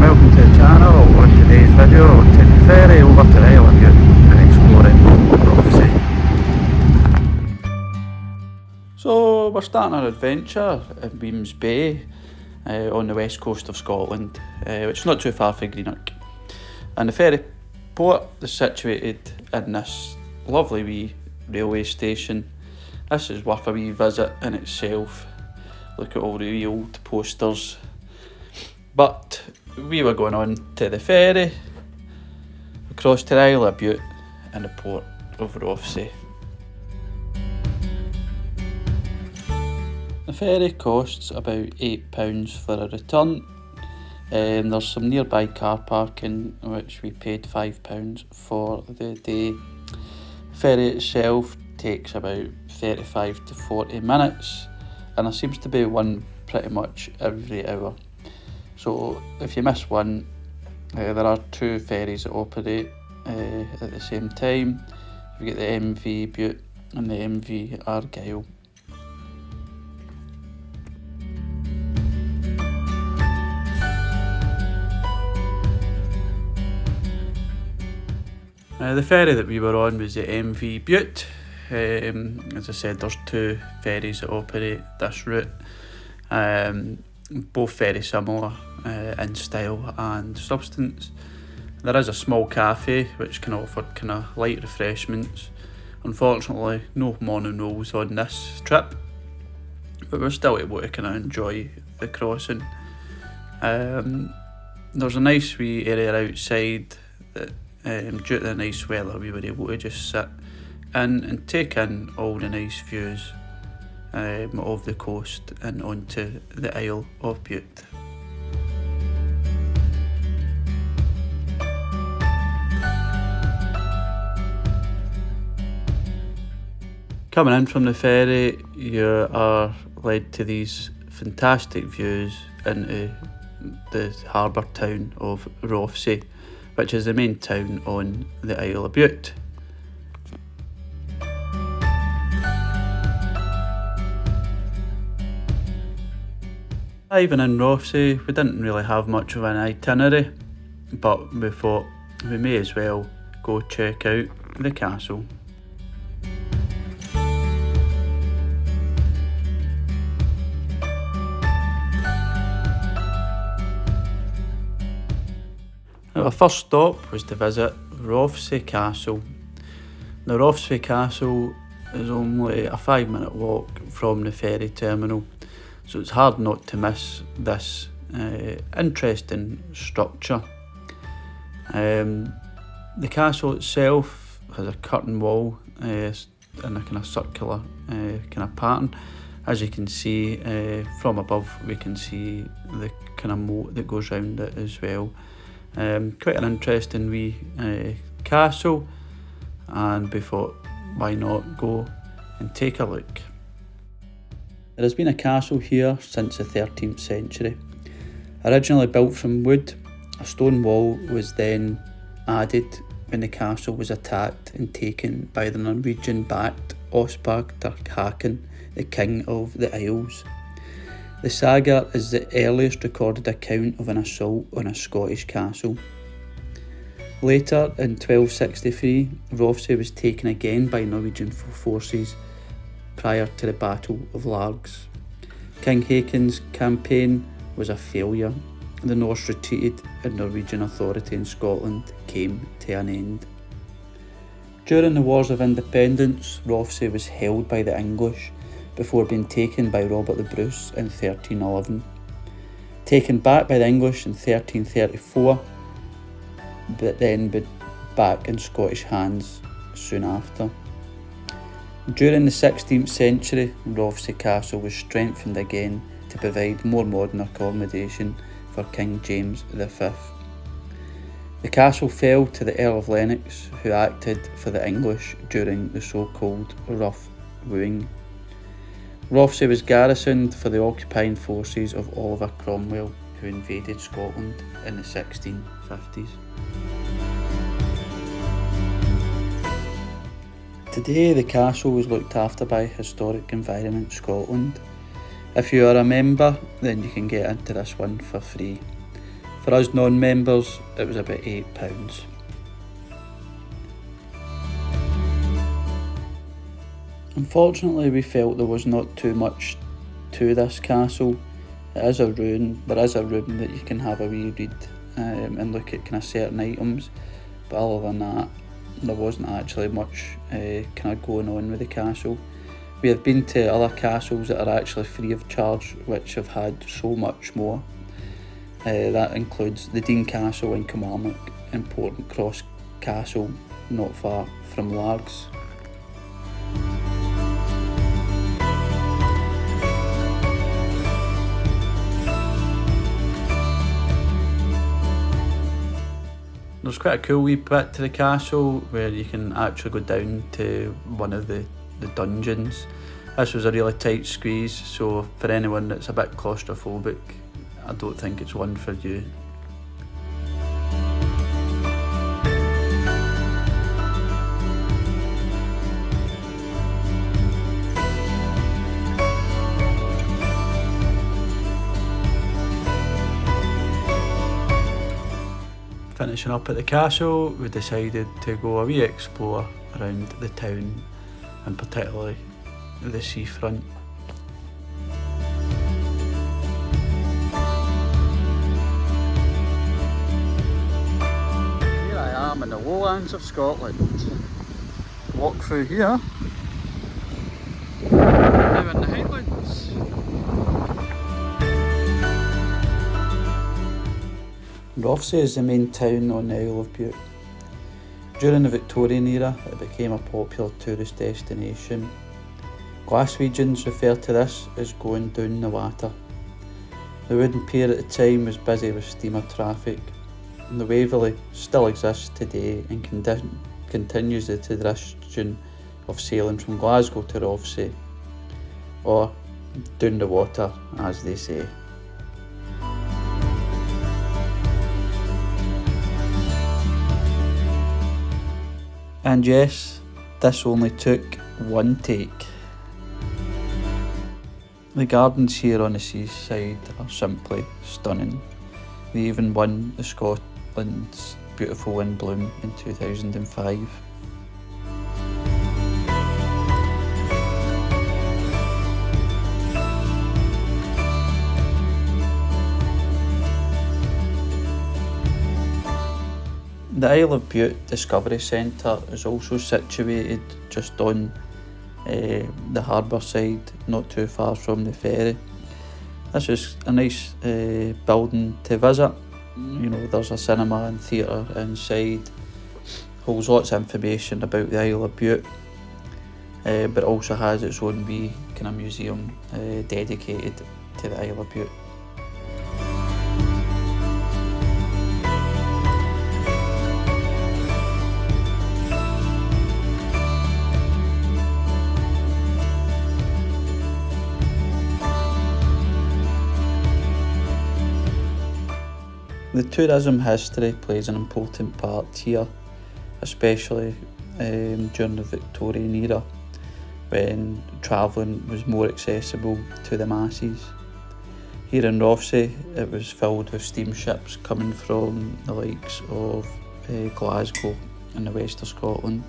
welcome to the channel. On today's video, we'll take the ferry over to the Isle of Bute and explore it Rothesay. So we're starting our adventure in Weems Bay on the west coast of Scotland, which is not too far from Greenock. And the ferry port is situated in this lovely wee railway station. This is worth a wee visit in itself. Look at all the wee old posters. But we were going on to the ferry across to the Isle of Bute and the port of Rothesay. The ferry costs about £8 for a return. There's some nearby car parking which we paid £5 for the day. The ferry itself takes about 35 to 40 minutes and there seems to be one pretty much every hour. So if you miss one, there are two ferries that operate at the same time. You get the MV Bute and the MV Argyll. The ferry that we were on was the MV Bute. As I said, there's two ferries that operate this route. Both very similar in style and substance. There is a small cafe which can offer kind of light refreshments. Unfortunately, no morning rolls on this trip, but we're still able to kind of enjoy the crossing. There's a nice wee area outside that, due to the nice weather, we were able to just sit in and take in all the nice views of the coast and onto the Isle of Bute. Coming in from the ferry, you are led to these fantastic views into the harbour town of Rothesay, which is the main town on the Isle of Bute. Arriving in Rothesay, we didn't really have much of an itinerary, but we thought we may as well go check out the castle. Our first stop was to visit Rothesay Castle. Now, Rothesay Castle is only a 5-minute walk from the ferry terminal, so it's hard not to miss this interesting structure. The castle itself has a curtain wall in a kind of circular kind of pattern. As you can see from above, we can see the kind of moat that goes around it as well. Quite an interesting wee castle, and we thought, why not go and take a look. There has been a castle here since the 13th century. Originally built from wood, a stone wall was then added when the castle was attacked and taken by the Norwegian-backed Osberg Haken, the King of the Isles. The saga is the earliest recorded account of an assault on a Scottish castle. Later, in 1263, Rothesay was taken again by Norwegian forces prior to the Battle of Largs. King Hakon's campaign was a failure. The Norse retreated and Norwegian authority in Scotland came to an end. During the Wars of Independence, Rothesay was held by the English before being taken by Robert the Bruce in 1311. Taken back by the English in 1334, but then back in Scottish hands soon after. During the 16th century, Rothesay Castle was strengthened again to provide more modern accommodation for King James V. The castle fell to the Earl of Lennox, who acted for the English during the so-called Rough Wooing. Rothesay was garrisoned for the occupying forces of Oliver Cromwell, who invaded Scotland in the 1650s. Today the castle is looked after by Historic Environment Scotland. If you are a member, then you can get into this one for free. For us non-members, it was about £8. Unfortunately, we felt there was not too much to this castle. There is a room that you can have a wee read and look at kind of certain items, but other than that, there wasn't actually much kind of going on with the castle. We have been to other castles that are actually free of charge, which have had so much more. That includes the Dean Castle in Kilmarnock and Portland Cross Castle, not far from Largs. There's quite a cool wee bit to the castle where you can actually go down to one of the dungeons. This was a really tight squeeze, so for anyone that's a bit claustrophobic, I don't think it's one for you. Finishing up at the castle, we decided to go a wee explore around the town and particularly the seafront. Here I am in the lowlands of Scotland. Walk through here. Now in the Highlands. Rothesay is the main town on the Isle of Bute. During the Victorian era, it became a popular tourist destination. Glaswegians refer to this as going down the water. The wooden pier at the time was busy with steamer traffic, and the Waverley still exists today and continues the tradition of sailing from Glasgow to Rothesay, or down the water as they say. And yes, this only took one take. The gardens here on the seaside are simply stunning. They even won the Scotland's Beautiful in Bloom in 2005. The Isle of Bute Discovery Centre is also situated just on the harbour side, not too far from the ferry. This is a nice building to visit. You know, there's a cinema and theatre inside. Holds lots of information about the Isle of Bute, but also has its own wee kind of museum dedicated to the Isle of Bute. The tourism history plays an important part here, especially during the Victorian era, when travelling was more accessible to the masses. Here in Rothesay, it was filled with steamships coming from the likes of Glasgow and the west of Scotland.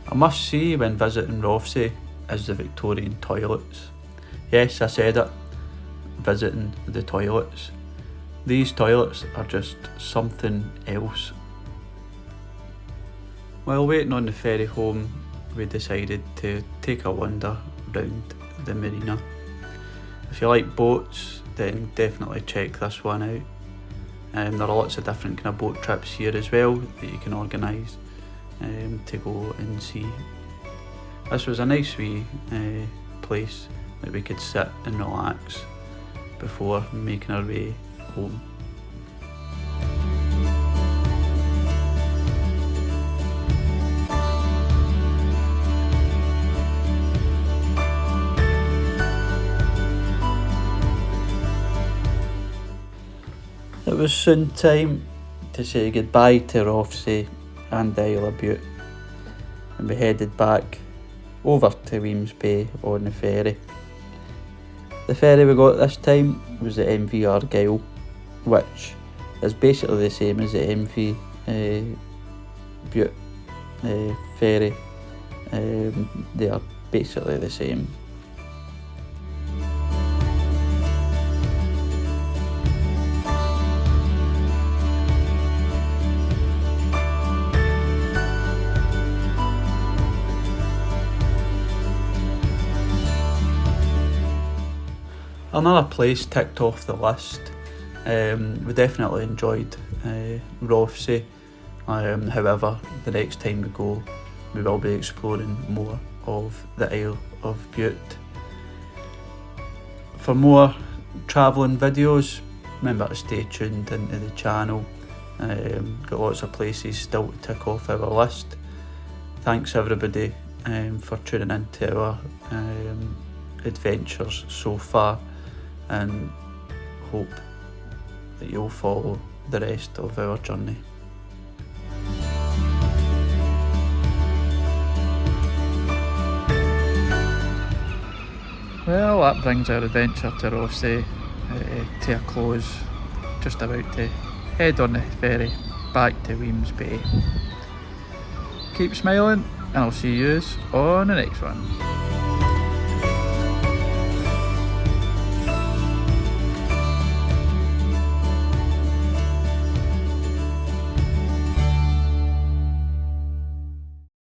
A must-see when visiting Rothesay is the Victorian toilets. Yes, I said it, visiting the toilets. These toilets are just something else. While waiting on the ferry home, we decided to take a wander round the marina. If you like boats, then definitely check this one out. There are lots of different kind of boat trips here as well that you can organise to go and see. This was a nice wee place that we could sit and relax before making our way home. It was soon time to say goodbye to Rothesay and the Isle of Bute. and we headed back over to Weems Bay on the ferry. The ferry we got this time was the MV Argyle, which is basically the same as the MV Bute ferry. They are basically the same. Another place ticked off the list. We definitely enjoyed Rothesay. However, the next time we go, we will be exploring more of the Isle of Bute. For more travelling videos, remember to stay tuned into the channel. Got lots of places still to tick off our list. Thanks everybody for tuning in to our adventures so far, and hope that you'll follow the rest of our journey. Well, that brings our adventure to Rothesay to a close. Just about to head on the ferry back to Weems Bay. Keep smiling, and I'll see you on the next one.